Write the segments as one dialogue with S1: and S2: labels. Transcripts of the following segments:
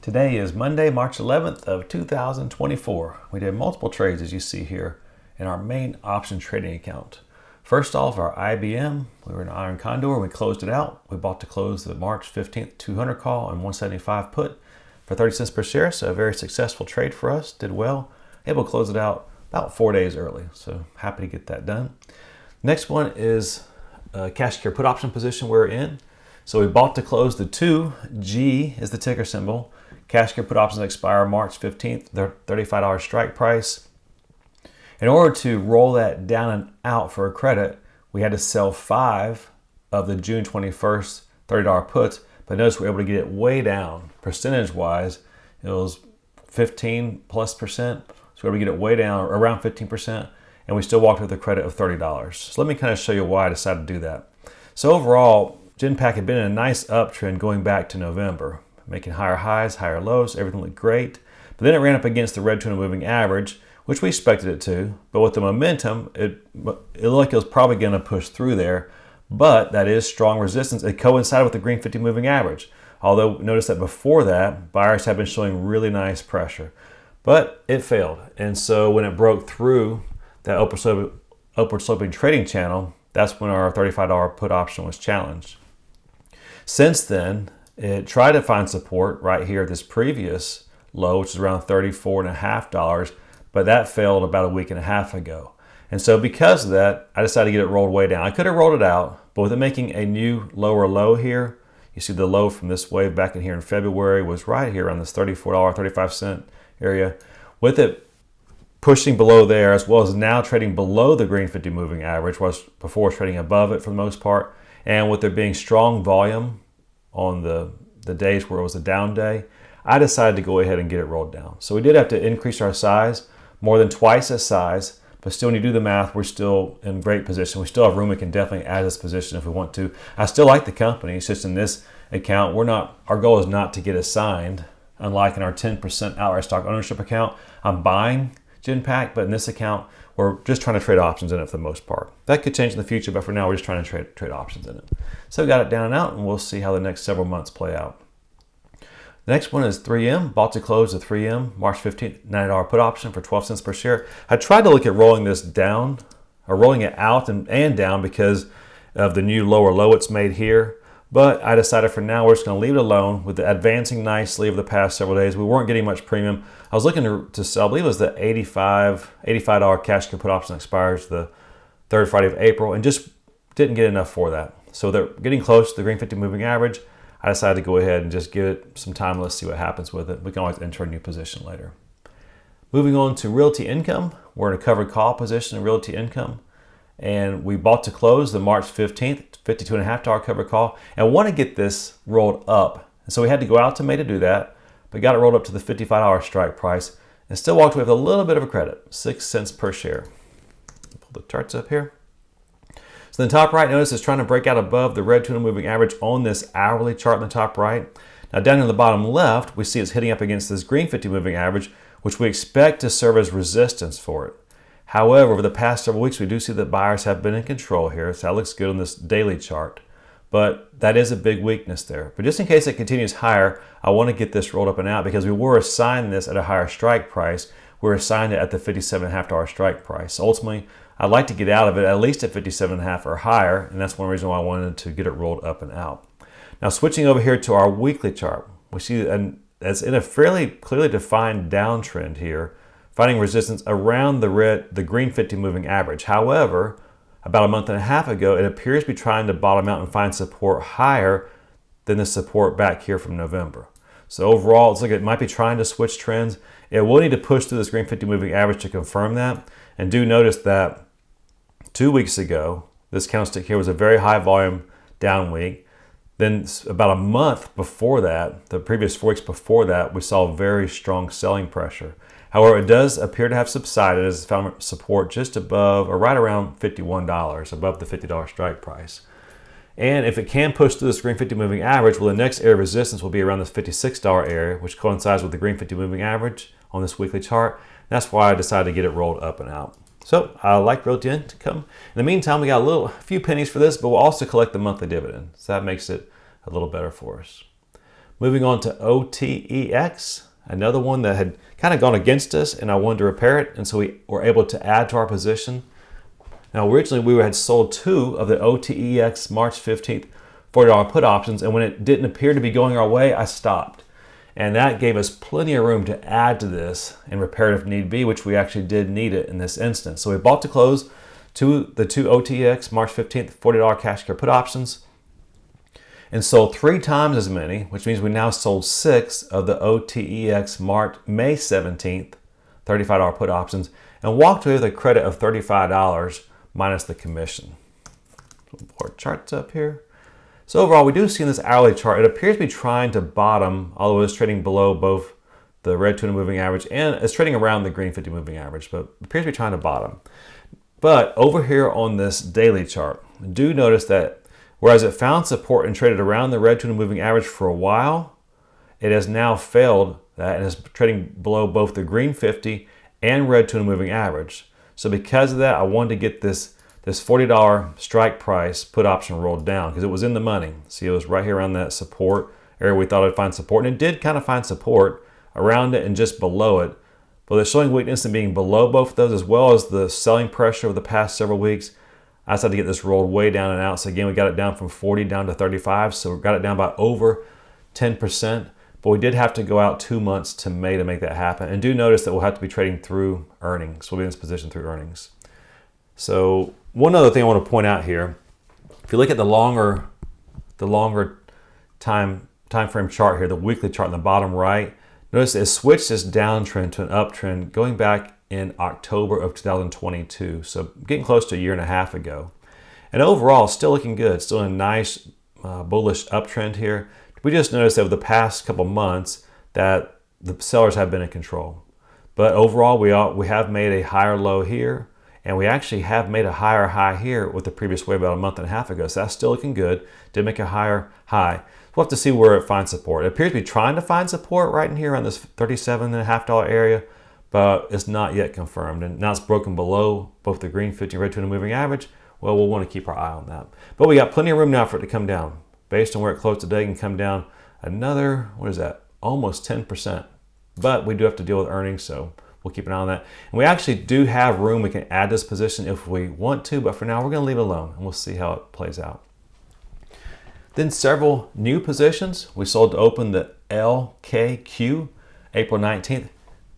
S1: Today is Monday, March 11th of 2024. We did multiple trades as you see here in our main option trading account. First off, our IBM, we were in iron condor, we closed it out. We bought to close the March 15th 200 call and 175 put for 30 cents per share. So a very successful trade for us, did well. Able to close it out about 4 days early. So happy to get that done. Next one is a cash care put option position we're in. So we bought to close the 2G is the ticker symbol. Cash care put options expire March 15th, their $35 strike price. In order to roll that down and out for a credit, we had to sell 5 of the June 21st $30 puts, but notice we were able to get it way down. Percentage-wise, it was 15+%, so we were able to get it way down, around 15%, and we still walked with a credit of $30. So let me kind of show you why I decided to do that. So overall, Genpact had been in a nice uptrend going back to November, making higher highs, higher lows, everything looked great. But then it ran up against the red 200 moving average, which we expected it to. But with the momentum, it looked like it was probably going to push through there. But that is strong resistance. It coincided with the green 50 moving average. Although notice that before that, buyers have been showing really nice pressure. But it failed. And so when it broke through that upward sloping trading channel, that's when our $35 put option was challenged. Since then, it tried to find support right here at this previous low, which is around $34.50, but that failed about a week and a half ago. And so because of that, I decided to get it rolled way down. I could have rolled it out, but with it making a new lower low here, you see the low from this wave back in here in February was right here around this $34.35 area. With it pushing below there, as well as now trading below the green 50 moving average, was before trading above it for the most part, and with there being strong volume on the days where it was a down day, I decided to go ahead and get it rolled down. So we did have to increase our size, more than twice this size, but still when you do the math, we're still in great position. We still have room. We can definitely add this position if we want to. I still like the company. It's just in this account, our goal is not to get assigned, unlike in our 10% outright stock ownership account. I'm buying Genpact, but in this account, we're just trying to trade options in it for the most part. That could change in the future, but for now, we're just trying to trade options in it. So we got it down and out, and we'll see how the next several months play out. The next one is 3M. Bought to close the 3M March 15th $90 put option for 12 cents per share. I tried to look at rolling this down, or rolling it out and down because of the new lower low it's made here. But I decided for now we're just going to leave it alone with the advancing nicely over the past several days. We weren't getting much premium. I was looking to sell, I believe it was the $85 cash put option expires the third Friday of April, and just didn't get enough for that. So they're getting close to the green 50 moving average. I decided to go ahead and just give it some time. Let's see what happens with it. We can always enter a new position later. Moving on to Realty Income. We're in a covered call position in Realty Income. And we bought to close the March 15th, $52.50 covered call, and want to get this rolled up. And so we had to go out to May to do that, but got it rolled up to the $55 strike price and still walked away with a little bit of a credit, 6 cents per share. Pull the charts up here. So in the top right, notice it's trying to break out above the red 200 moving average on this hourly chart in the top right. Now down in the bottom left, we see it's hitting up against this green 50 moving average, which we expect to serve as resistance for it. However, over the past several weeks, we do see that buyers have been in control here. So that looks good on this daily chart, but that is a big weakness there. But just in case it continues higher, I want to get this rolled up and out because we were assigned this at a higher strike price. We were assigned it at the $57.50 strike price. So ultimately, I'd like to get out of it at least at $57.50 or higher, and that's one reason why I wanted to get it rolled up and out. Now switching over here to our weekly chart, we see that's in a fairly clearly defined downtrend here, finding resistance around the green 50 moving average. However, about a month and a half ago, it appears to be trying to bottom out and find support higher than the support back here from November. So overall, it's like it might be trying to switch trends. It will need to push through this green 50 moving average to confirm that. And do notice that 2 weeks ago, this candlestick here was a very high volume down week. Then about a month before that, the previous 4 weeks before that, we saw very strong selling pressure. However, it does appear to have subsided as it found support just above or right around $51, above the $50 strike price. And if it can push through this green 50 moving average, well, the next area of resistance will be around this $56 area, which coincides with the green 50 moving average on this weekly chart. That's why I decided to get it rolled up and out. So I like Realty Income. In the meantime, we got a few pennies for this, but we'll also collect the monthly dividend. So that makes it a little better for us. Moving on to OTEX, another one that had kind of gone against us, and I wanted to repair it, and so we were able to add to our position. Now, originally we had sold 2 of the OTEX March 15th $40 put options, and when it didn't appear to be going our way, I stopped. And that gave us plenty of room to add to this and repair it if need be, which we actually did need it in this instance. So we bought to close the 2 OTEX March 15th $40 cash care put options and sold 3 times as many, which means we now sold 6 of the OTEX May 17th $35 put options and walked away with a credit of $35 minus the commission. More charts up here. So overall, we do see in this hourly chart, it appears to be trying to bottom, although it's trading below both the red 200 moving average and it's trading around the green 50 moving average, but it appears to be trying to bottom. But over here on this daily chart, do notice that whereas it found support and traded around the red 200 moving average for a while, it has now failed that and is trading below both the green 50 and red 200 moving average. So because of that, I wanted to get this $40 strike price put option rolled down because it was in the money. See, it was right here around that support area. We thought it'd find support, and it did kind of find support around it and just below it. But the showing weakness and being below both of those, as well as the selling pressure over the past several weeks, I decided to get this rolled way down and out. So again, we got it down from 40 down to 35. So we got it down by over 10%. But we did have to go out 2 months to May to make that happen. And do notice that we'll have to be trading through earnings. We'll be in this position through earnings. So one other thing I want to point out here, if you look at the longer time frame chart here, the weekly chart in the bottom right, notice it switched this downtrend to an uptrend going back in October of 2022. So getting close to a year and a half ago. And overall, still looking good, still in a nice bullish uptrend here. We just noticed over the past couple months that the sellers have been in control. But overall, we have made a higher low here. And we actually have made a higher high here with the previous wave about a month and a half ago. So that's still looking good. Did make a higher high. We'll have to see where it finds support. It appears to be trying to find support right in here around this $37.50 area, but it's not yet confirmed. And now it's broken below both the green 50 and red 200 moving average. Well, we'll want to keep our eye on that. But we got plenty of room now for it to come down. Based on where it closed today, it can come down another, what is that? Almost 10%. But we do have to deal with earnings, so we'll keep an eye on that. And we actually do have room. We can add this position if we want to, but for now we're going to leave it alone and we'll see how it plays out. Then several new positions. We sold to open the LKQ April 19th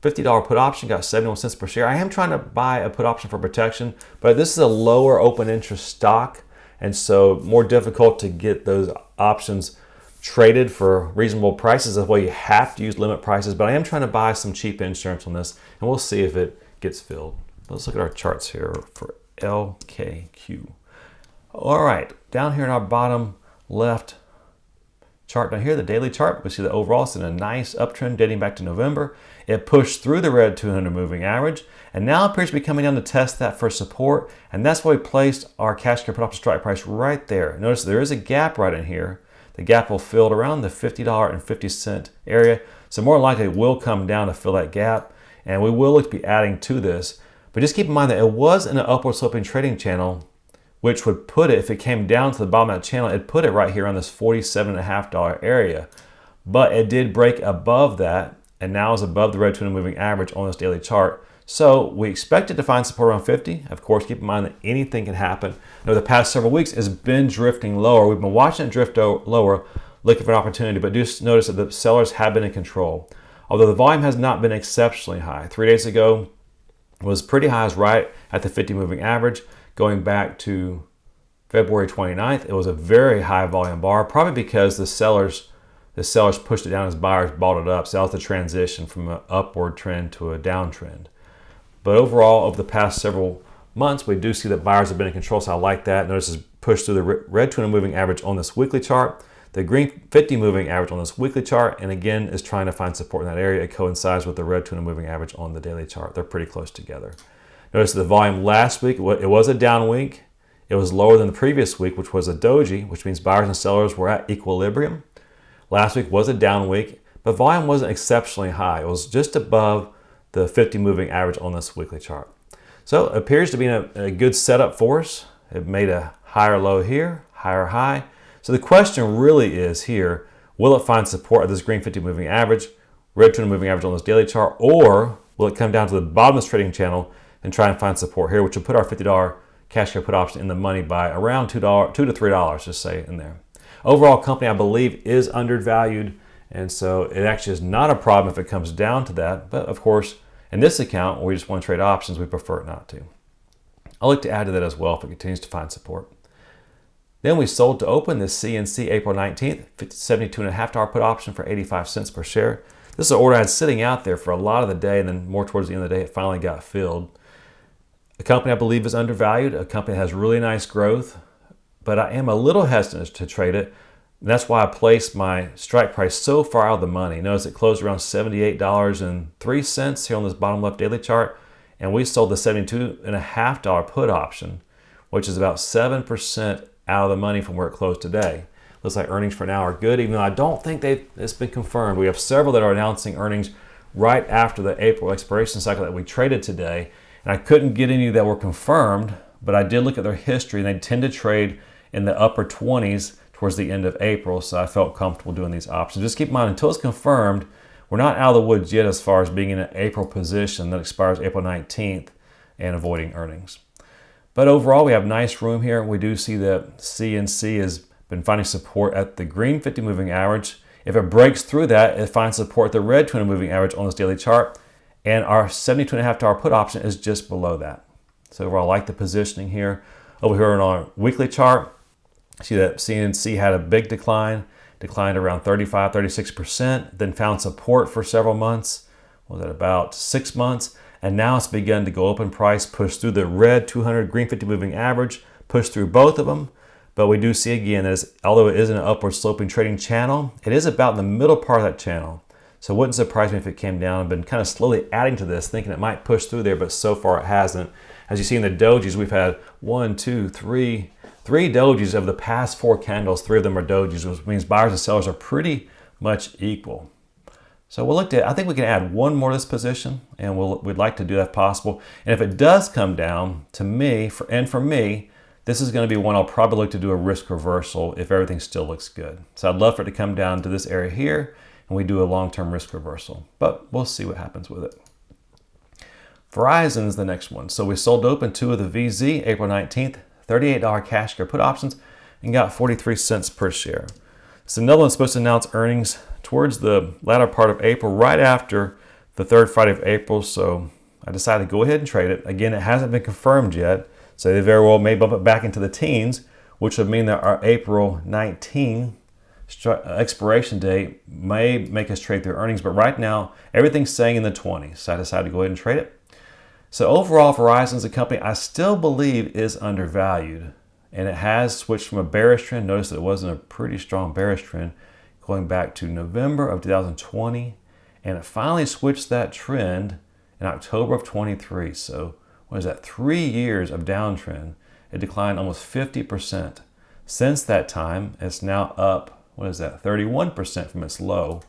S1: $50 put option, got 71 cents per share. I am trying to buy a put option for protection, but this is a lower open interest stock, and so more difficult to get those options traded for reasonable prices. That's why you have to use limit prices, but I am trying to buy some cheap insurance on this, and we'll see if it gets filled. Let's look at our charts here for LKQ. All right, down here in our bottom left chart down here, the daily chart, we see that overall it's in a nice uptrend dating back to November. It pushed through the red 200 moving average and now appears to be coming down to test that for support, and that's why we placed our cash care put option strike price right there. Notice there is a gap right in here. The gap will fill around the $50.50 area, so more likely it will come down to fill that gap, and we will look to be adding to this. But just keep in mind that it was in an upward sloping trading channel, which would put it, if it came down to the bottom of that channel, it'd put it right here on this $47.50 area. But it did break above that, and now is above the red 200 moving average on this daily chart. So we expect it to find support around 50. Of course, keep in mind that anything can happen. Over the past several weeks, it's been drifting lower. We've been watching it drift lower, looking for an opportunity, but do notice that the sellers have been in control. Although the volume has not been exceptionally high. 3 days ago was pretty high, it was right at the 50 moving average. Going back to February 29th, it was a very high volume bar, probably because the sellers pushed it down as buyers bought it up. So that was the transition from an upward trend to a downtrend. But overall, over the past several months, we do see that buyers have been in control, so I like that. Notice it's pushed through the red 200 moving average on this weekly chart, the green 50 moving average on this weekly chart, and again is trying to find support in that area. It coincides with the red 200 moving average on the daily chart. They're pretty close together. Notice the volume last week, it was a down week. It was lower than the previous week, which was a doji, which means buyers and sellers were at equilibrium. Last week was a down week, but volume wasn't exceptionally high. It was just above the 50 moving average on this weekly chart. So it appears to be a good setup for us. It made a higher low here, higher high. So the question really is here, Will it find support at this green 50 moving average, red 200 moving average on this daily chart, or will it come down to the bottom of this trading channel and try and find support here, which will put our $50 cash carry put option in the money by around $2 to $3, just say in there. Overall, company I believe is undervalued, and so it actually is not a problem if it comes down to that. But of course, in this account where we just want to trade options, we prefer not to. I'll look to add to that as well if it continues to find support. Then we sold to open this CNC April 19th, $72.50 put option for 85 cents per share. This is an order I had sitting out there for a lot of the day, and then more towards the end of the day, it finally got filled. A company I believe is undervalued, a company that has really nice growth, but I am a little hesitant to trade it. And that's why I placed my strike price so far out of the money. Notice it closed around $78.03 here on this bottom left daily chart, and we sold the $72.50 put option, which is about 7% out of the money from where it closed today. Looks like earnings for now are good, even though I don't think it's been confirmed. We have several that are announcing earnings right after the April expiration cycle that we traded today, and I couldn't get any that were confirmed, but I did look at their history, and they tend to trade in the upper 20s towards the end of April, so I felt comfortable doing these options. Just keep in mind, until it's confirmed, we're not out of the woods yet as far as being in an April position that expires April 19th and avoiding earnings. But overall, we have nice room here. We do see that CNC has been finding support at the green 50 moving average. If it breaks through that, it finds support at the red 200 moving average on this daily chart, and our $72.50 put option is just below that. So overall, I like the positioning here. Over here on our weekly chart, see that CNC had a big declined around 35, 36%, then found support for several months. Was it about 6 months? And now it's begun to go up in price, push through the red 200 green 50 moving average, push through both of them. But we do see again that although it is an upward sloping trading channel, it is about in the middle part of that channel. So it wouldn't surprise me if it came down. I've been kind of slowly adding to this, thinking it might push through there, but so far it hasn't. As you see in the dojis, we've had three dojis of the past 4 candles. 3 of them are dojis, which means buyers and sellers are pretty much equal. So we'll look at, I think we can add one more to this position, and we'd like to do that if possible. And if it does come down, to me, for me, this is going to be one I'll probably look to do a risk reversal if everything still looks good. So I'd love for it to come down to this area here, and we do a long-term risk reversal. But we'll see what happens with it. Verizon is the next one. So we sold open 2 of the VZ April 19th, $38 cash carry put options, and got 43 cents per share. So another one's supposed to announce earnings towards the latter part of April, right after the 3rd Friday of April. So I decided to go ahead and trade it. Again, it hasn't been confirmed yet, so they very well may bump it back into the teens, which would mean that our April 19 expiration date may make us trade their earnings. But right now, everything's saying in the 20s, so I decided to go ahead and trade it. So overall, Verizon is a company I still believe is undervalued, and it has switched from a bearish trend. Notice that it wasn't a pretty strong bearish trend going back to November of 2020, and it finally switched that trend in October of 23. So what is that? 3 years of downtrend. It declined almost 50%. Since that time, it's now up, what is that? 31% from its low.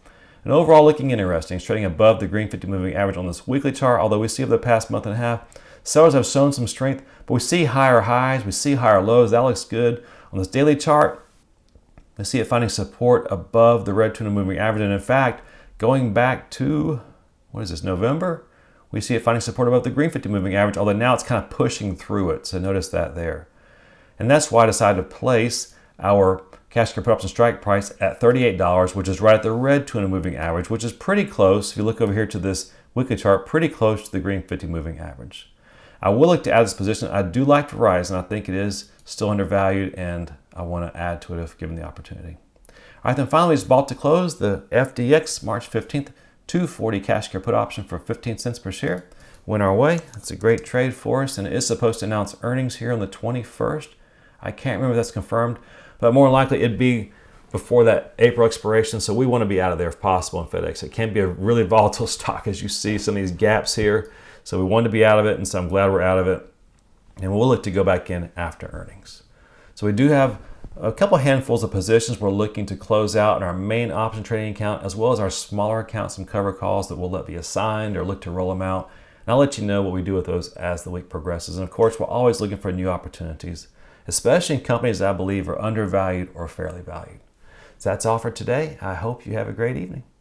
S1: And overall, looking interesting. It's trading above the green 50 moving average on this weekly chart, although we see over the past month and a half, sellers have shown some strength, but we see higher highs, we see higher lows. That looks good. On this daily chart, we see it finding support above the red 200 moving average. And in fact, going back to, what is this, November? We see it finding support above the green 50 moving average, although now it's kind of pushing through it. So notice that there. And that's why I decided to place our cash carry put option strike price at $38, which is right at the red 200 moving average, which is pretty close. If you look over here to this weekly chart, pretty close to the green 50 moving average. I will look to add this position. I do like Verizon. I think it is still undervalued, and I want to add to it if given the opportunity. All right, then finally, it's about to close the FDX March 15th, 240 cash carry put option for 15 cents per share. Went our way. It's a great trade for us, and it is supposed to announce earnings here on the 21st. I can't remember if that's confirmed, but more likely it'd be before that April expiration, so we want to be out of there if possible in FedEx. It can be a really volatile stock, as you see some of these gaps here. So we wanted to be out of it, and so I'm glad we're out of it. And we'll look to go back in after earnings. So we do have a couple handfuls of positions we're looking to close out in our main option trading account, as well as our smaller accounts, some cover calls that we'll let be assigned or look to roll them out. And I'll let you know what we do with those as the week progresses. And of course, we're always looking for new opportunities, especially in companies that I believe are undervalued or fairly valued. So that's all for today. I hope you have a great evening.